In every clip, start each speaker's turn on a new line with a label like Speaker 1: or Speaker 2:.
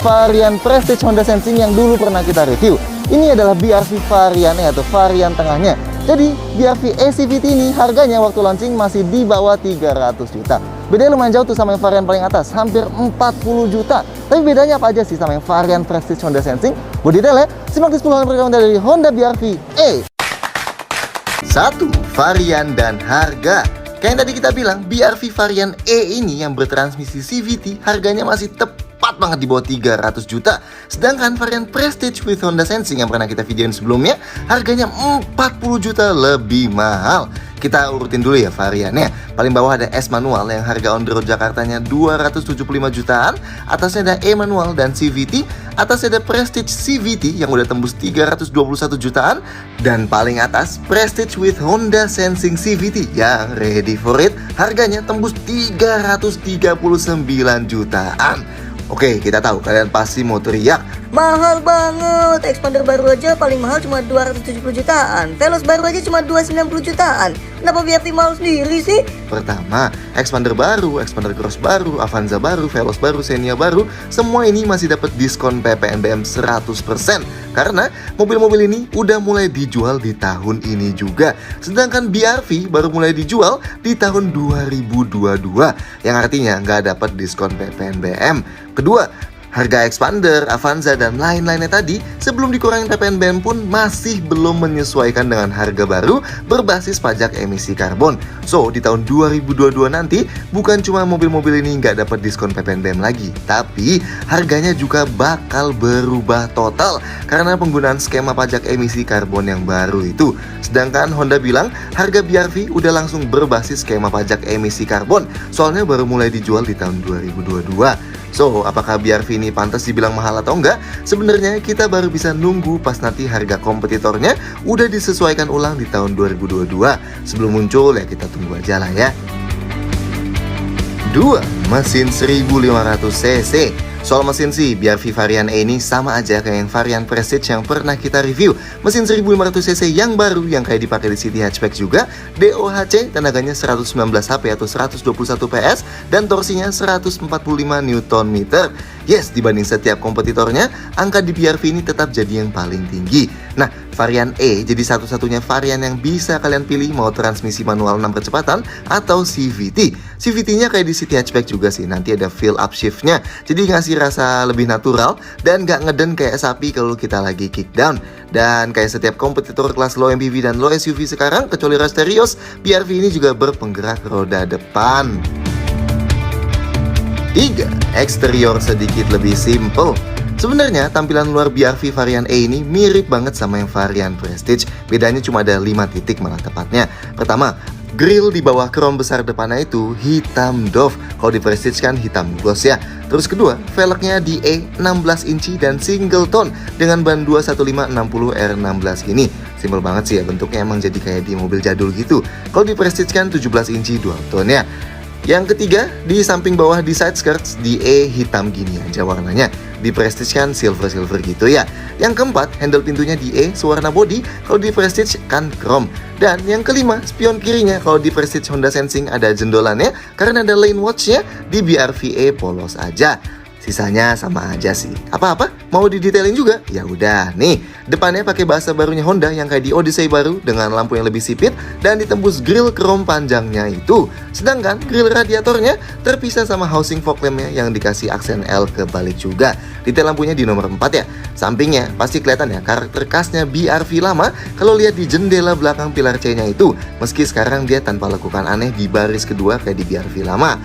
Speaker 1: varian Prestige Honda Sensing yang dulu pernah kita review. Ini adalah BRV varian atau varian tengahnya. Jadi BRV ACVT ini harganya waktu launching masih di bawah 300 juta. Bedanya lumayan jauh tuh sama yang varian paling atas, hampir 40 juta. Tapi bedanya apa aja sih sama yang varian Prestige Honda Sensing? Buat detailnya, simak di 10 hal pertama dari Honda BRV E. 1. Varian dan harga. Kayak yang tadi kita bilang, BRV varian E ini yang bertransmisi CVT harganya masih tepat banget di bawah 300 juta. Sedangkan varian Prestige with Honda Sensing yang pernah kita videoin sebelumnya harganya 40 juta lebih mahal. Kita urutin dulu ya variannya. Paling bawah ada S manual yang harga on the road Jakartanya 275 jutaan. Atasnya ada E manual dan CVT. Atasnya ada Prestige CVT yang udah tembus 321 jutaan. Dan paling atas Prestige with Honda Sensing CVT yang ready for it, harganya tembus 339 jutaan. Oke, kita tahu kalian pasti mau teriak,
Speaker 2: mahal banget, Expander baru aja paling mahal cuma 270 jutaan, Veloz baru aja cuma 290 jutaan. Kenapa BRV mahal sendiri sih?
Speaker 1: Pertama, Expander baru, Expander Cross baru, Avanza baru, Veloz baru, Xenia baru, semua ini masih dapat diskon PPNBM 100%. Karena mobil-mobil ini udah mulai dijual di tahun ini juga. Sedangkan BRV baru mulai dijual di tahun 2022, yang artinya nggak dapat diskon PPNBM. Kedua, harga Expander, Avanza, dan lain-lainnya tadi sebelum dikurangin PPNBM pun masih belum menyesuaikan dengan harga baru berbasis pajak emisi karbon. So, di tahun 2022 nanti bukan cuma mobil-mobil ini nggak dapat diskon PPNBM lagi, tapi harganya juga bakal berubah total karena penggunaan skema pajak emisi karbon yang baru itu. Sedangkan Honda bilang harga BRV udah langsung berbasis skema pajak emisi karbon, soalnya baru mulai dijual di tahun 2022. So, apakah BRV ini pantas dibilang mahal atau enggak? Sebenarnya kita baru bisa nunggu pas nanti harga kompetitornya udah disesuaikan ulang di tahun 2022. Sebelum muncul ya kita tunggu aja lah ya. 2. Mesin 1500 cc. Soal mesin sih, BRV varian E ini sama aja kayak yang varian Prestige yang pernah kita review. Mesin 1500 cc yang baru yang kayak dipakai di City Hatchback juga. DOHC tenaganya 119 HP atau 121 PS dan torsinya 145 Nm. Yes, dibanding setiap kompetitornya, angka di BRV ini tetap jadi yang paling tinggi. Nah, varian E jadi satu-satunya varian yang bisa kalian pilih mau transmisi manual 6 kecepatan atau CVT. CVT-nya kayak di City Hatchback juga sih, nanti ada feel upshift-nya. Jadi ngasih rasa lebih natural dan gak ngeden kayak sapi kalau kita lagi kick down. Dan kayak setiap kompetitor kelas low MPV dan low SUV sekarang, kecuali Rush Terios, BRV ini juga berpenggerak roda depan. 3. Eksterior sedikit lebih simple. Sebenarnya tampilan luar BRV varian E ini mirip banget sama yang varian Prestige. Bedanya cuma ada 5 titik malah tepatnya. Pertama, grill di bawah krom besar depannya itu hitam doff. Kalau di Prestige kan hitam gloss ya. Terus kedua, velgnya di E 16 inci dan single tone dengan ban 215/60 R16 ini. Simpel banget sih ya, bentuknya emang jadi kayak di mobil jadul gitu. Kalau di Prestige kan 17 inci dual tone ya. Yang ketiga, di samping bawah di side skirts di E hitam gini aja warnanya. Di Prestige kan silver-silver gitu ya. Yang keempat, handle pintunya di E sewarna body, kalau di Prestige kan chrome. Dan yang kelima, spion kirinya kalau di Prestige Honda Sensing ada jendolannya, karena ada lane watch-nya. Di BRV E polos aja. Sisanya sama aja sih. Apa-apa? Mau didetailin juga? Ya udah, nih. Depannya pakai bahasa barunya Honda yang kayak di Odyssey baru dengan lampu yang lebih sipit dan ditembus grill chrome panjangnya itu. Sedangkan grill radiatornya terpisah sama housing fog lampnya yang dikasih aksen L kebalik juga. Detail lampunya di nomor 4 ya. Sampingnya pasti kelihatan ya karakter khasnya BRV lama kalau lihat di jendela belakang pilar C-nya itu. Meski sekarang dia tanpa lekukan aneh di baris kedua kayak di BRV lama.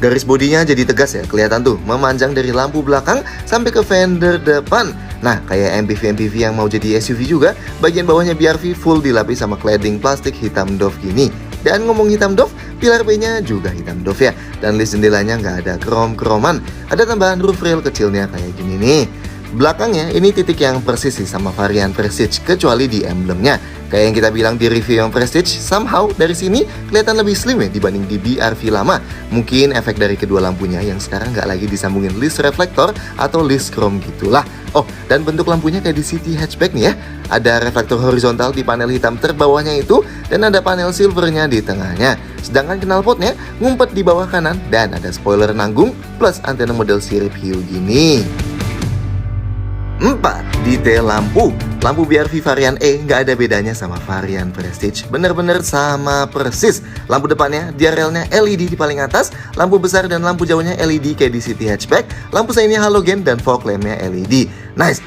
Speaker 1: Garis bodinya jadi tegas ya, kelihatan tuh memanjang dari lampu belakang sampai ke fender depan. Nah, kayak MPV-MPV yang mau jadi SUV juga, bagian bawahnya BRV full dilapis sama cladding plastik hitam doff gini. Dan ngomong hitam doff, pilar B-nya juga hitam doff ya. Dan list jendelanya nggak ada krom-kroman. Ada tambahan roof rail kecilnya kayak gini nih. Belakangnya ini titik yang persis sih sama varian Prestige, kecuali di emblemnya. Kayak yang kita bilang di review yang Prestige, somehow dari sini kelihatan lebih slim ya dibanding di BRV lama. Mungkin efek dari kedua lampunya yang sekarang nggak lagi disambungin list reflektor atau list chrome gitulah. Oh, dan bentuk lampunya kayak di City Hatchback nih ya. Ada reflektor horizontal di panel hitam terbawahnya itu, dan ada panel silvernya di tengahnya. Sedangkan knalpotnya ngumpet di bawah kanan, dan ada spoiler nanggung plus antena model sirip hiu gini. 4. Detail lampu. Lampu BRV varian E nggak ada bedanya sama varian Prestige. Bener-bener sama persis. Lampu depannya, diarelnya LED di paling atas, lampu besar dan lampu jauhnya LED kayak di City Hatchback, lampu sainnya halogen dan fog lampnya LED. Nice.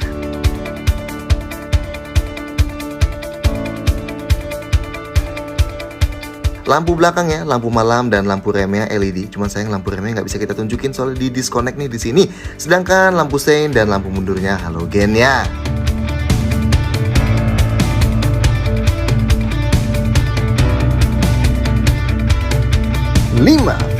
Speaker 1: Lampu belakangnya, lampu malam dan lampu remnya LED. Cuman sayang lampu remnya nggak bisa kita tunjukin soalnya di disconnect nih di sini. Sedangkan lampu sein dan lampu mundurnya halogen ya. 5.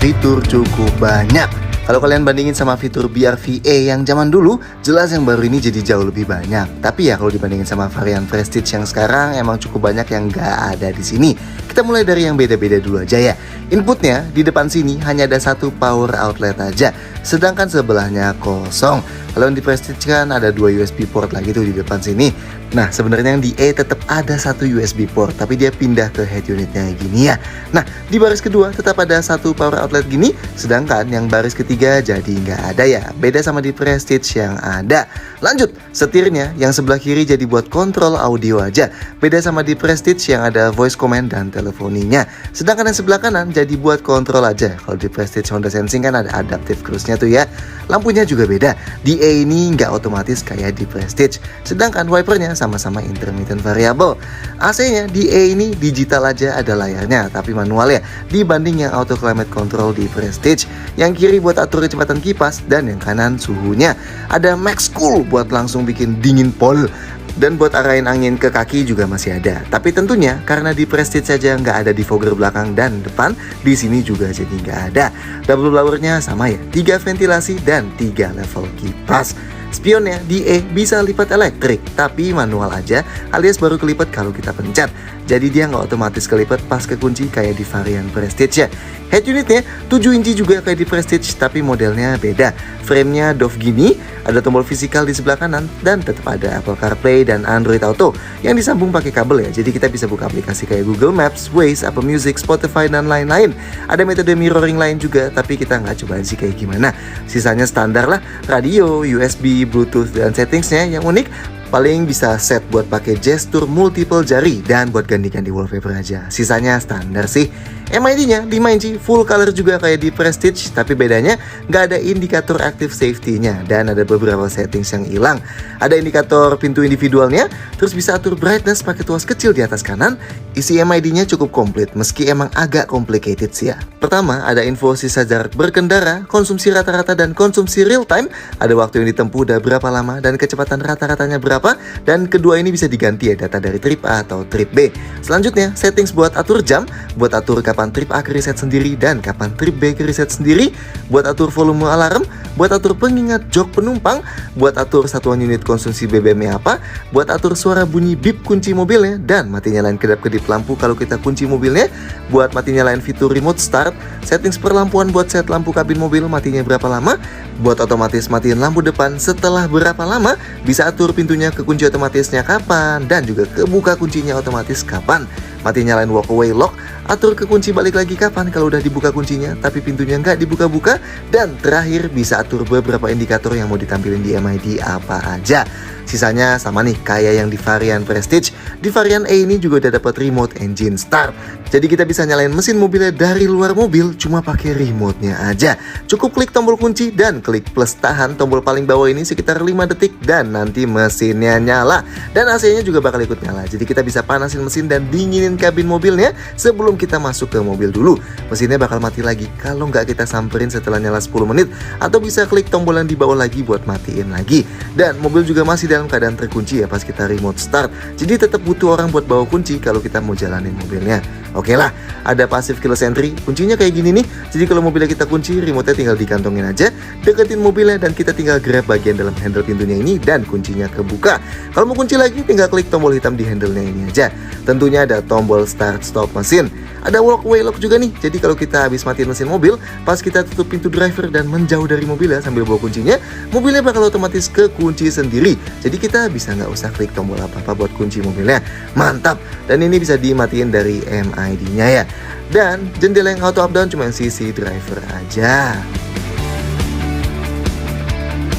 Speaker 1: Fitur cukup banyak. Kalau kalian bandingin sama fitur BRV E yang zaman dulu, jelas yang baru ini jadi jauh lebih banyak. Tapi ya kalau dibandingin sama varian Prestige yang sekarang, emang cukup banyak yang nggak ada di sini. Kita mulai dari yang beda-beda dulu aja ya. Inputnya di depan sini hanya ada satu power outlet aja, sedangkan sebelahnya kosong. Kalau yang di Prestige kan ada 2 USB port lagi tuh di depan sini. Nah sebenarnya yang di E tetap ada satu USB port, tapi dia pindah ke head unitnya gini ya. Nah di baris kedua tetap ada satu power outlet gini, sedangkan yang baris ketiga jadi nggak ada ya. Beda sama di Prestige yang ada. Lanjut, setirnya yang sebelah kiri jadi buat kontrol audio aja. Beda sama di Prestige yang ada voice command dan telefoninya. Sedangkan yang sebelah kanan jadi buat kontrol aja. Kalau di Prestige Honda Sensing kan ada adaptive cruise-nya tuh ya. Lampunya juga beda. Di E ini nggak otomatis kayak di Prestige. Sedangkan wipernya sama-sama intermittent variable. AC-nya di E ini digital aja ada layarnya, tapi manual ya. Dibanding yang auto climate control di Prestige. Yang kiri buat atur kecepatan kipas dan yang kanan suhunya. Ada max cool buat langsung bikin dingin pol. Dan buat arahin angin ke kaki juga masih ada. Tapi tentunya karena di Prestige saja nggak ada defogger belakang dan depan, di sini juga jadi nggak ada. Double blowernya sama ya, 3 ventilasi dan 3 level kipas. Spionnya di E bisa lipat elektrik, tapi manual aja, alias baru kelipat kalau kita pencet. Jadi dia nggak otomatis kelipat pas kekunci kayak di varian Prestige ya. Head unitnya 7 inci juga kayak di Prestige, tapi modelnya beda. Framenya doff gini, ada tombol fisikal di sebelah kanan, dan tetap ada Apple CarPlay dan Android Auto yang disambung pakai kabel ya. Jadi kita bisa buka aplikasi kayak Google Maps, Waze, Apple Music, Spotify, dan lain-lain. Ada metode mirroring lain juga, tapi kita nggak cobain sih kayak gimana. Sisanya standar lah, radio, USB, Bluetooth, dan settingsnya yang unik paling bisa set buat pakai gestur multiple jari dan buat ganti-ganti wallpaper aja. Sisanya standar sih. MID-nya 5 inci full color juga kayak di Prestige, tapi bedanya nggak ada indikator active safety-nya dan ada beberapa settings yang hilang. Ada indikator pintu individualnya, terus bisa atur brightness pakai tuas kecil di atas kanan. Isi MID-nya cukup komplit meski emang agak complicated sih ya. Pertama ada info sisa jarak berkendara, konsumsi rata-rata dan konsumsi real time. Ada waktu yang ditempuh udah berapa lama dan kecepatan rata-ratanya berapa. Dan kedua ini bisa diganti ya data dari trip A atau trip B. Selanjutnya settings buat atur jam, buat atur kapan trip A ke reset sendiri dan kapan trip B ke reset sendiri, buat atur volume alarm, buat atur pengingat jok penumpang, buat atur satuan unit konsumsi BBM-nya apa, buat atur suara bunyi bip kunci mobilnya dan mati nyalain kedap-kedip lampu kalau kita kunci mobilnya, buat mati nyalain fitur remote start, settings perlampuan buat set lampu kabin mobil matinya berapa lama, buat otomatis matiin lampu depan setelah berapa lama, bisa atur pintunya kekunci otomatisnya kapan dan juga kebuka kuncinya otomatis kapan, mati nyalain walkaway lock, atur kekunci balik lagi kapan kalau udah dibuka kuncinya tapi pintunya nggak dibuka-buka, dan terakhir bisa atur beberapa indikator yang mau ditampilin di MID apa aja. Sisanya sama nih kayak yang di varian Prestige. Di varian E ini juga udah dapat remote engine start. Jadi kita bisa nyalain mesin mobilnya dari luar mobil cuma pakai remote-nya aja. Cukup klik tombol kunci dan klik plus tahan tombol paling bawah ini sekitar 5 detik dan nanti mesinnya nyala. Dan AC-nya juga bakal ikut nyala. Jadi kita bisa panasin mesin dan dinginin kabin mobilnya sebelum kita masuk ke mobil dulu. Mesinnya bakal mati lagi kalau nggak kita samperin setelah nyala 10 menit. Atau bisa klik tombol yang di bawah lagi buat matiin lagi. Dan mobil juga masih dalam keadaan terkunci ya pas kita remote start. Jadi tetap butuh orang buat bawa kunci kalau kita mau jalanin mobilnya. Oke lah, ada passive keyless entry. Kuncinya kayak gini nih. Jadi kalau mobilnya kita kunci, remote-nya tinggal dikantongin aja, deketin mobilnya dan kita tinggal grab bagian dalam handle pintunya ini dan kuncinya kebuka. Kalau mau kunci lagi, tinggal klik tombol hitam di handle-nya ini aja. Tentunya ada tombol start stop mesin. Ada walkway lock juga nih. Jadi kalau kita habis matiin mesin mobil, pas kita tutup pintu driver dan menjauh dari mobilnya sambil bawa kuncinya, mobilnya bakal otomatis kekunci sendiri. Jadi kita bisa nggak usah klik tombol apa-apa buat kunci mobilnya. Mantap. Dan ini bisa dimatiin dari MID-nya ya. Dan jendela yang auto up down cuma sisi driver aja.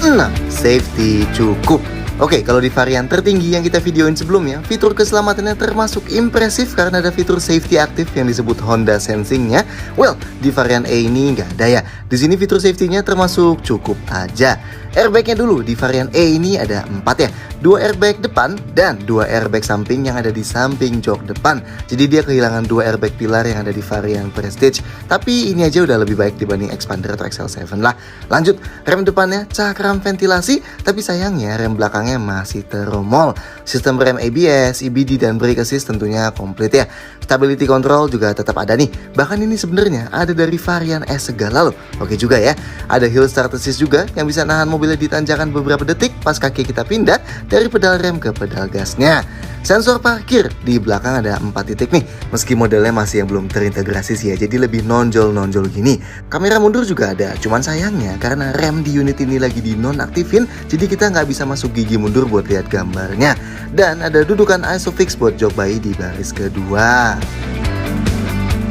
Speaker 1: 6. Safety cukup. Oke, kalau di varian tertinggi yang kita videoin sebelumnya, fitur keselamatannya termasuk impresif karena ada fitur safety aktif yang disebut Honda Sensing-nya. Well, di varian E ini nggak ada ya. Di sini fitur safety-nya termasuk cukup aja. Airbag-nya dulu, di varian E ini ada 4 ya. 2 airbag depan dan 2 airbag samping yang ada di samping jok depan. Jadi dia kehilangan 2 airbag pilar yang ada di varian Prestige. Tapi ini aja udah lebih baik dibanding Expander atau XL7 lah. Lanjut, rem depannya cakram ventilasi, tapi sayangnya rem belakangnya masih teromol. Sistem rem ABS, EBD, dan brake assist tentunya komplit ya. Stability control juga tetap ada nih. Bahkan ini sebenarnya ada dari varian S segala loh. Oke juga ya. Ada hill start assist juga yang bisa nahan mobilnya di tanjakan beberapa detik pas kaki kita pindah dari pedal rem ke pedal gasnya. Sensor parkir di belakang ada 4 titik nih. Meski modelnya masih yang belum terintegrasi sih ya, jadi lebih nonjol-nonjol gini. Kamera mundur juga ada, cuman sayangnya karena rem di unit ini lagi dinonaktifin, jadi kita nggak bisa masuk gigi mundur buat lihat gambarnya. Dan ada dudukan ISOFIX buat jok bayi di baris kedua.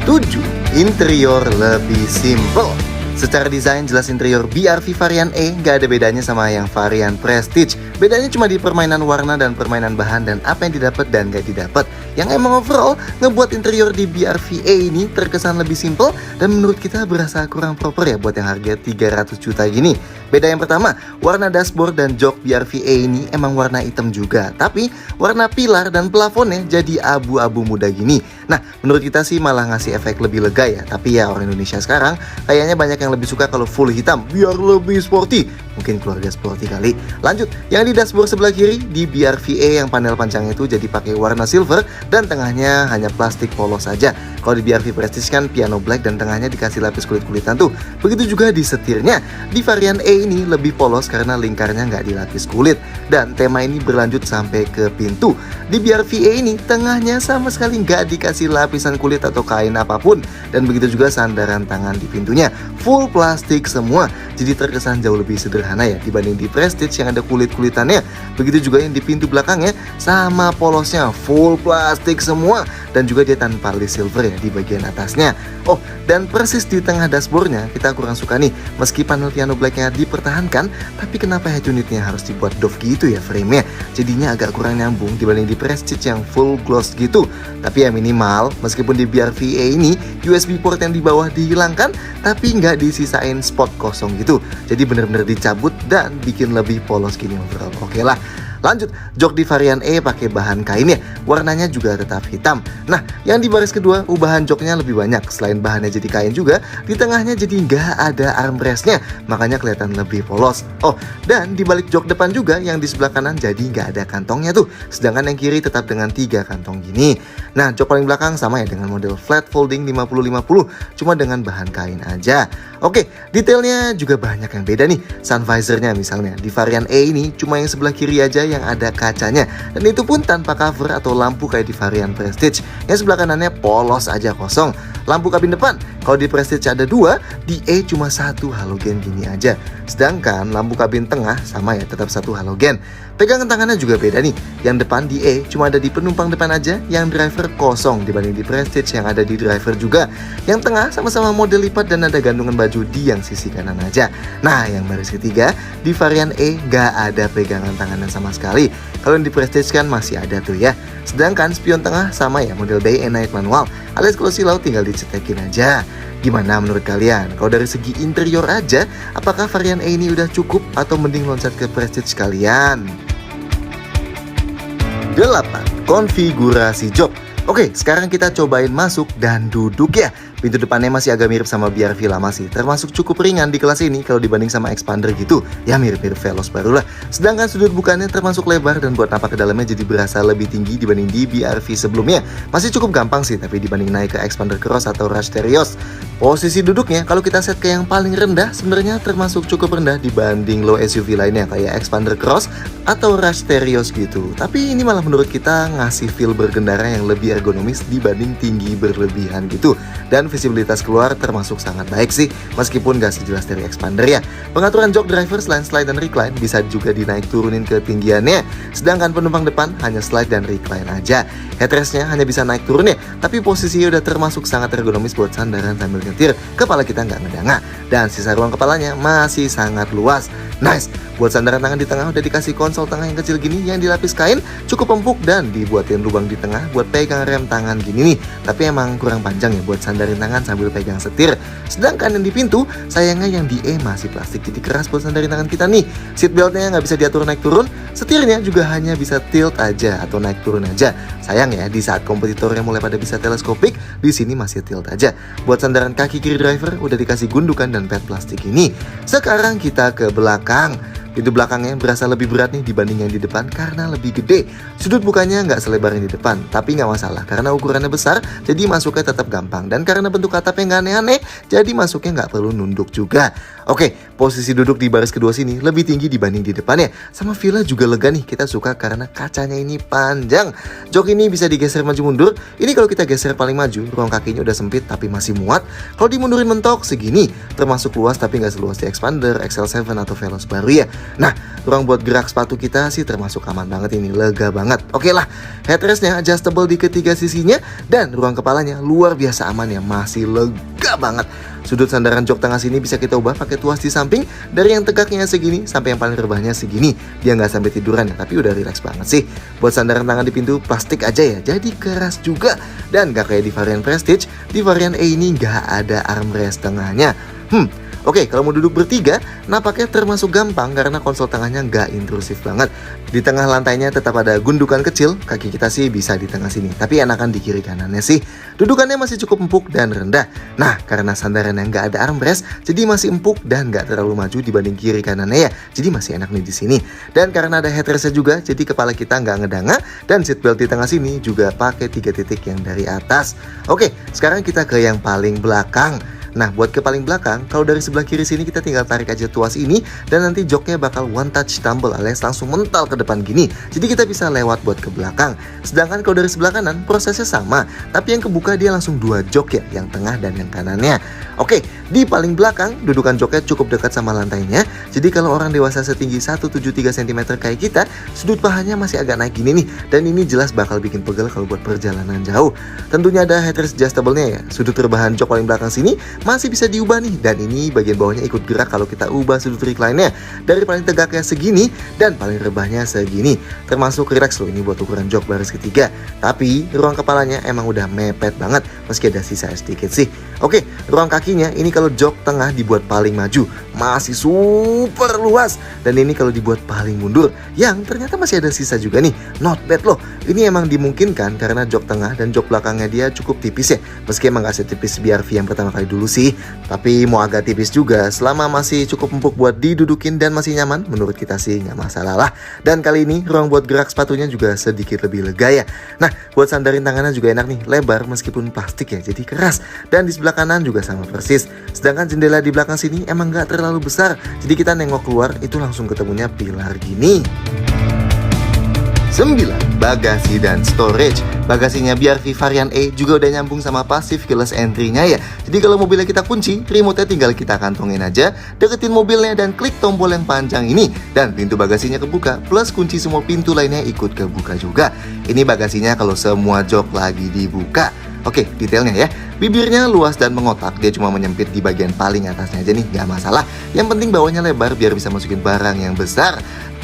Speaker 1: 7. Interior lebih simple. Secara desain jelas interior BRV varian E nggak ada bedanya sama yang varian Prestige. Bedanya cuma di permainan warna dan permainan bahan dan apa yang didapat dan nggak didapat. Yang emang overall ngebuat interior di BRV E ini terkesan lebih simple dan menurut kita berasa kurang proper ya buat yang harga 300 juta gini. Beda yang pertama, warna dashboard dan jok BRV E ini emang warna hitam juga, tapi warna pilar dan plafonnya jadi abu-abu muda gini. Nah, menurut kita sih malah ngasih efek lebih lega ya. Tapi ya orang Indonesia sekarang kayaknya banyak yang lebih suka kalau full hitam biar lebih sporty. Mungkin keluarga sporty kali. Lanjut, yang di dashboard sebelah kiri di BRV E yang panel pancangnya itu jadi pakai warna silver dan tengahnya hanya plastik polos saja. Kalau di BRV Prestige kan piano black dan tengahnya dikasih lapis kulit-kulitan tuh. Begitu juga di setirnya. Di varian E ini lebih polos karena lingkarnya nggak dilapis kulit. Dan tema ini berlanjut sampai ke pintu. Di BRV E ini tengahnya sama sekali nggak dikasih lapisan kulit atau kain apapun. Dan begitu juga sandaran tangan di pintunya. Full plastik semua. Jadi terkesan jauh lebih sederhana ya dibanding di Prestige yang ada kulit-kulitannya. Begitu juga yang di pintu belakangnya sama polosnya full plastik semua. Dan juga dia tanpa list silver ya di bagian atasnya. Oh, dan persis di tengah dashboardnya kita kurang suka nih. Meski panel piano blacknya dipertahankan, tapi kenapa head unitnya harus dibuat doff gitu ya frame-nya. Jadinya agak kurang nyambung dibanding di Prestige yang full gloss gitu. Tapi ya minimal, meskipun di BRV E ini USB port yang di bawah dihilangkan, tapi nggak disisain spot kosong gitu. Jadi bener-bener dicabut dan bikin lebih polos gini overall. Oke lah. Lanjut, jok di varian E pakai bahan kain ya. Warnanya juga tetap hitam. Nah, yang di baris kedua, ubahan joknya lebih banyak. Selain bahannya jadi kain juga, di tengahnya jadi nggak ada armrestnya. Makanya kelihatan lebih polos. Oh, dan di balik jok depan juga, yang di sebelah kanan jadi nggak ada kantongnya tuh. Sedangkan yang kiri tetap dengan 3 kantong gini. Nah, jok paling belakang sama ya dengan model flat folding 50-50. Cuma dengan bahan kain aja. Oke, detailnya juga banyak yang beda nih. Sun visornya misalnya, di varian E ini cuma yang sebelah kiri aja yang ada kacanya. Dan itu pun tanpa cover atau lampu kayak di varian Prestige. Yang sebelah kanannya polos aja kosong. Lampu kabin depan, kalau di Prestige ada 2, di E cuma 1 halogen gini aja. Sedangkan lampu kabin tengah sama ya, tetap 1 halogen. Pegangan tangannya juga beda nih. Yang depan di E cuma ada di penumpang depan aja, yang driver kosong dibanding di Prestige yang ada di driver juga. Yang tengah sama-sama model lipat dan ada gantungan baju di yang sisi kanan aja. Nah, yang baris ketiga, di varian E nggak ada pegangan tangannya sama sekali. Kalau yang di Prestige kan masih ada tuh ya. Sedangkan spion tengah sama ya, model day and night manual. Alias kalau silau tinggal dicetekin aja. Gimana menurut kalian? Kalau dari segi interior aja, apakah varian E ini udah cukup atau mending loncat ke Prestige kalian? 8. Konfigurasi jok. Oke, sekarang kita cobain masuk dan duduk ya. Pintu depannya masih agak mirip sama BRV lama sih. Termasuk cukup ringan di kelas ini kalau dibanding sama Expander gitu. Ya mirip-mirip Veloz baru lah. Sedangkan sudut bukanya termasuk lebar dan buat napak ke dalamnya jadi berasa lebih tinggi dibanding di BRV sebelumnya. Masih cukup gampang sih tapi dibanding naik ke Expander Cross atau Rush Terios. Posisi duduknya kalau kita set ke yang paling rendah sebenarnya termasuk cukup rendah dibanding low SUV lainnya kayak Expander Cross atau Rush Terios gitu. Tapi ini malah menurut kita ngasih feel bergendara yang lebih ergonomis dibanding tinggi berlebihan gitu. Dan visibilitas keluar termasuk sangat baik sih, meskipun gak sejelas dari expander ya. Pengaturan jok driver selain slide dan recline bisa juga dinaik turunin ketinggiannya, sedangkan penumpang depan hanya slide dan recline aja. Headrestnya hanya bisa naik turun ya, tapi posisinya udah termasuk sangat ergonomis buat sandaran sambil nyetir, kepala kita nggak ngedanga, dan sisa ruang kepalanya masih sangat luas. Nice. Buat sandaran tangan di tengah udah dikasih konsol tengah yang kecil gini yang dilapis kain, cukup empuk dan dibuatin lubang di tengah buat pegang rem tangan gini nih. Tapi emang kurang panjang ya buat sandarin tangan sambil pegang setir. Sedangkan yang di pintu, sayangnya yang di E masih plastik, jadi keras buat sandarin tangan kita nih. Seatbeltnya nggak bisa diatur naik turun, setirnya juga hanya bisa tilt aja atau naik turun aja. Sayang ya, di saat kompetitornya mulai pada bisa teleskopik, di sini masih tilt aja. Buat sandaran kaki kiri driver udah dikasih gundukan dan pad plastik ini. Sekarang kita ke belakang. Pintu belakangnya berasa lebih berat nih dibanding yang di depan karena lebih gede. Sudut bukanya nggak selebar yang di depan, tapi nggak masalah karena ukurannya besar, jadi masuknya tetap gampang. Dan karena bentuk atapnya nggak aneh-aneh, jadi masuknya nggak perlu nunduk juga. Oke, posisi duduk di baris kedua sini lebih tinggi dibanding di depannya. Sama feel juga lega nih, kita suka karena kacanya ini panjang. Jok ini bisa digeser maju mundur. Ini kalau kita geser paling maju, ruang kakinya udah sempit tapi masih muat. Kalau dimundurin mentok segini, termasuk luas tapi nggak seluas di Expander, XL7 atau Veloz baru ya. Nah, ruang buat gerak sepatu kita sih termasuk aman banget ini, lega banget. Oke lah, headrestnya adjustable di ketiga sisinya, dan ruang kepalanya luar biasa aman ya, masih lega banget. Sudut sandaran jok tengah sini bisa kita ubah pakai tuas di samping, dari yang tegaknya segini sampai yang paling rebahnya segini. Dia nggak sampai tiduran ya, tapi udah relax banget sih. Buat sandaran tangan di pintu plastik aja ya, jadi keras juga. Dan nggak kayak di varian Prestige, di varian E ini nggak ada armrest tengahnya. Oke, kalau mau duduk bertiga, nampaknya termasuk gampang karena konsol tengahnya nggak intrusif banget. Di tengah lantainya tetap ada gundukan kecil, kaki kita sih bisa di tengah sini, tapi enakan di kiri kanannya sih. Dudukannya masih cukup empuk dan rendah. Nah, karena sandarannya nggak ada armrest, jadi masih empuk dan nggak terlalu maju dibanding kiri kanannya ya. Jadi masih enak nih di sini. Dan karena ada headrestnya juga, jadi kepala kita nggak ngedanga, dan seatbelt di tengah sini juga pakai 3 titik yang dari atas. Oke, sekarang kita ke yang paling belakang. Nah, buat ke paling belakang, kalau dari sebelah kiri sini kita tinggal tarik aja tuas ini, dan nanti joknya bakal one touch tumble alias langsung mental ke depan gini. Jadi kita bisa lewat buat ke belakang. Sedangkan kalau dari sebelah kanan prosesnya sama, tapi yang kebuka dia langsung 2 jok ya, yang tengah dan yang kanannya. Oke, di paling belakang dudukan joknya cukup dekat sama lantainya. Jadi kalau orang dewasa setinggi 173 cm kayak kita, sudut pahanya masih agak naik gini nih, dan ini jelas bakal bikin pegel kalau buat perjalanan jauh. Tentunya ada headrest adjustable-nya ya. Sudut rebahan jok paling belakang sini masih bisa diubah nih, dan ini bagian bawahnya ikut gerak kalau kita ubah sudut recline-nya dari paling tegaknya segini dan paling rebahnya segini. Termasuk relax loh ini buat ukuran jok baris ketiga. Tapi ruang kepalanya emang udah mepet banget meski ada sisa sedikit sih. Oke, ruang kakinya ini kalau jok tengah dibuat paling maju masih super luas, dan ini kalau dibuat paling mundur yang ternyata masih ada sisa juga nih. Not bad loh. Ini emang dimungkinkan karena jok tengah dan jok belakangnya dia cukup tipis ya. Meski emang gak setipis BRV yang pertama kali dulu sih, tapi mau agak tipis juga selama masih cukup empuk buat didudukin dan masih nyaman, menurut kita sih nggak masalah lah. Dan kali ini ruang buat gerak sepatunya juga sedikit lebih lega ya. Nah, buat sandarin tangannya juga enak nih, lebar meskipun plastik ya, jadi keras. Dan di sebelah kanan juga sama persis. Sedangkan jendela di belakang sini emang nggak terlalu besar, jadi kita nengok keluar itu langsung ketemunya pilar gini. 9. Bagasi dan storage. Bagasinya BRV varian E juga udah nyambung sama passive keyless entry-nya ya. Jadi kalau mobilnya kita kunci, remote-nya tinggal kita kantongin aja, deketin mobilnya dan klik tombol yang panjang ini, dan pintu bagasinya kebuka, plus kunci semua pintu lainnya ikut kebuka juga. Ini bagasinya kalau semua jok lagi dibuka. Oke, detailnya ya. Bibirnya luas dan mengotak, dia cuma menyempit di bagian paling atasnya aja nih, gak masalah. Yang penting bawahnya lebar biar bisa masukin barang yang besar.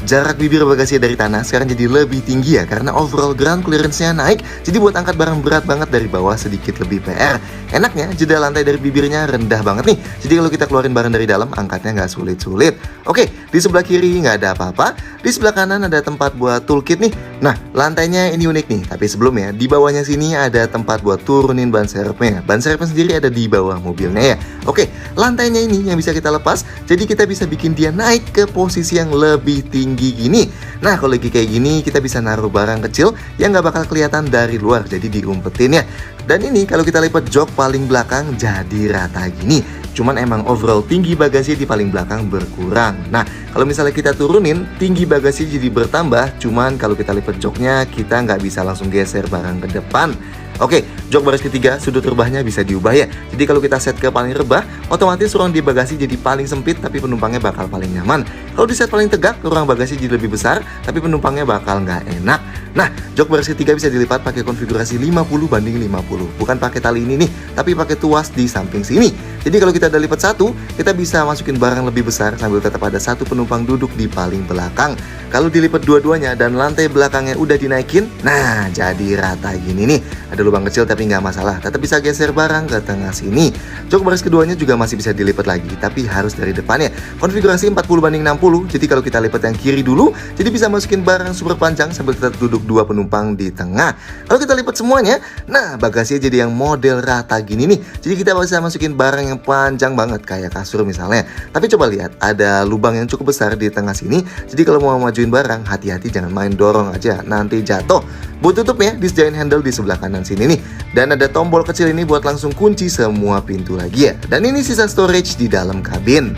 Speaker 1: Jarak bibir bagasi dari tanah sekarang jadi lebih tinggi ya, karena overall ground clearance-nya naik, jadi buat angkat barang berat banget dari bawah sedikit lebih PR. Enaknya jeda lantai dari bibirnya rendah banget nih, jadi kalau kita keluarin barang dari dalam, angkatnya nggak sulit-sulit. Oke, di sebelah kiri nggak ada apa-apa, di sebelah kanan ada tempat buat toolkit nih. Nah, lantainya ini unik nih, tapi sebelumnya di bawahnya sini ada tempat buat turunin ban serepnya. Ban serepnya sendiri ada di bawah mobilnya ya. Oke, lantainya ini yang bisa kita lepas, jadi kita bisa bikin dia naik ke posisi yang lebih tinggi gini. Nah, kalau lagi kayak gini kita bisa naruh barang kecil yang nggak bakal kelihatan dari luar, jadi diumpetin ya. Dan ini kalau kita lipat jok paling belakang jadi rata gini. Cuman emang overall tinggi bagasi di paling belakang berkurang. Nah, kalau misalnya kita turunin, tinggi bagasi jadi bertambah. Cuman kalau kita lipat joknya, kita nggak bisa langsung geser barang ke depan. Oke, Jok baris ketiga, sudut rebahnya bisa diubah ya. Jadi kalau kita set ke paling rebah, otomatis ruang di bagasi jadi paling sempit tapi penumpangnya bakal paling nyaman. Kalau di set paling tegak, ruang bagasi jadi lebih besar tapi penumpangnya bakal nggak enak. Nah, jok baris ketiga bisa dilipat pakai konfigurasi 50/50. Bukan pakai tali ini nih, tapi pakai tuas di samping sini. Jadi kalau kita udah lipat satu, kita bisa masukin barang lebih besar sambil tetap ada satu penumpang duduk di paling belakang. Kalau dilipat dua-duanya dan lantai belakangnya udah dinaikin, nah jadi rata gini nih. Ada lubang kecil tapi nggak masalah, tetap bisa geser barang ke tengah sini. Jok baris keduanya juga masih bisa dilipat lagi, tapi harus dari depannya. Konfigurasi 40/60, jadi kalau kita lipat yang kiri dulu, jadi bisa masukin barang super panjang sambil tetap duduk dua penumpang di tengah. Kalau kita lipat semuanya, nah bagasinya jadi yang model rata gini nih. Jadi kita bisa masukin barang yang panjang banget kayak kasur misalnya. Tapi coba lihat, ada lubang yang cukup besar di tengah sini. Jadi kalau mau majuin barang, hati-hati jangan main dorong aja, nanti jatuh. Buat tutupnya disediain handle di sebelah kanan sini nih. Dan ada tombol kecil ini buat langsung kunci semua pintu lagi ya. Dan ini sisa storage di dalam kabin.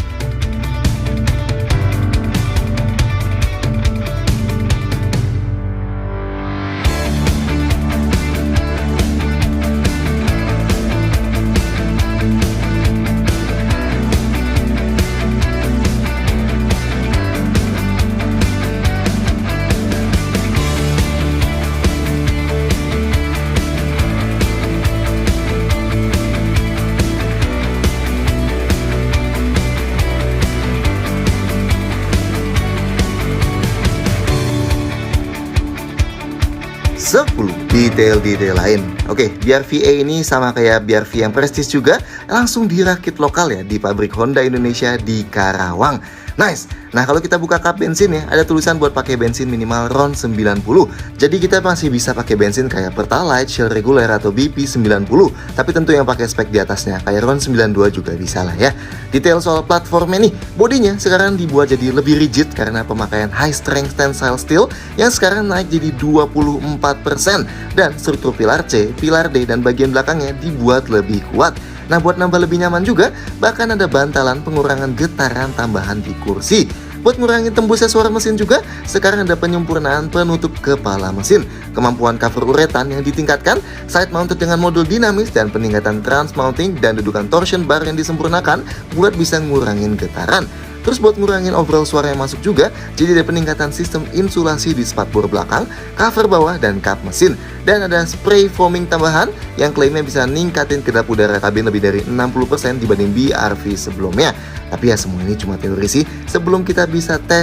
Speaker 1: Detail-detail lain. Oke, BRV-A ini sama kayak BRV yang prestis juga, langsung dirakit lokal ya di pabrik Honda Indonesia di Karawang. Nice. Nah, kalau kita buka kap bensin ya, ada tulisan buat pakai bensin minimal RON 90. Jadi kita masih bisa pakai bensin kayak Pertalite, Shell reguler atau BP 90. Tapi tentu yang pakai spek di atasnya kayak RON 92 juga bisa lah ya. Detail soal platformnya nih, bodinya sekarang dibuat jadi lebih rigid karena pemakaian high strength tensile steel yang sekarang naik jadi 24%. Dan struktur pilar C, pilar D, dan bagian belakangnya dibuat lebih kuat. Nah, buat nambah lebih nyaman juga, bahkan ada bantalan pengurangan getaran tambahan di kursi. Buat ngurangin tembusnya suara mesin juga, sekarang ada penyempurnaan penutup kepala mesin. Kemampuan cover uretan yang ditingkatkan, side mounted dengan modul dinamis, dan peningkatan trans mounting dan dudukan torsion bar yang disempurnakan buat bisa ngurangin getaran. Terus buat ngurangin overall suara yang masuk juga, jadi ada peningkatan sistem insulasi di spakbor belakang, cover bawah, dan kap mesin. Dan ada spray foaming tambahan yang klaimnya bisa ningkatin kedap udara kabin lebih dari 60% dibanding BRV sebelumnya. Tapi ya semua ini cuma teori sih, sebelum kita bisa tes